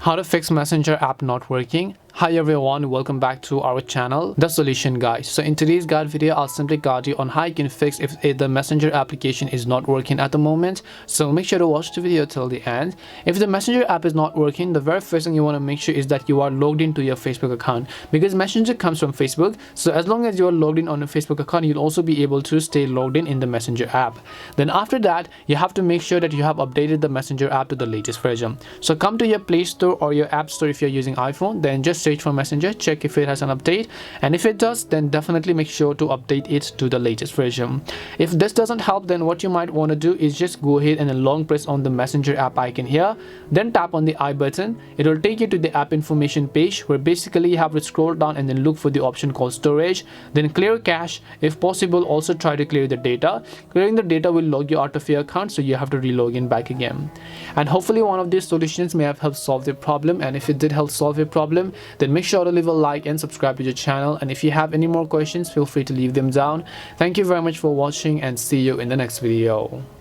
How to fix Messenger app not working. Hi everyone, welcome back to our channel, The Solution Guide. So in today's guide video, I'll simply guide you on how you can fix if the Messenger application is not working at the moment. So make sure to watch the video till the end. If the Messenger app is not working, the very first thing you want to make sure is that you are logged into your Facebook account, because Messenger comes from Facebook. So as long as you are logged in on a Facebook account, you'll also be able to stay logged in the Messenger app. Then after that, you have to make sure that you have updated the Messenger app to the latest version. So come to your Play Store or your App Store if you're using iPhone, then just search for Messenger, check if it has an update, and if it does, then definitely make sure to update it to the latest version. If this doesn't help, then what you might want to do is just go ahead and long press on the Messenger app icon here, then tap on the I button. It will take you to the app information page, where basically you have to scroll down and then look for the option called storage, then clear cache. If possible, also try to clear the data. Clearing the data will log you out of your account, so you have to re-log in back again. And hopefully one of these solutions may have helped solve the problem, and if it did help solve your problem, then make sure to leave a like and subscribe to the channel. And if you have any more questions, feel free to leave them down. Thank you very much for watching, and see you in the next video.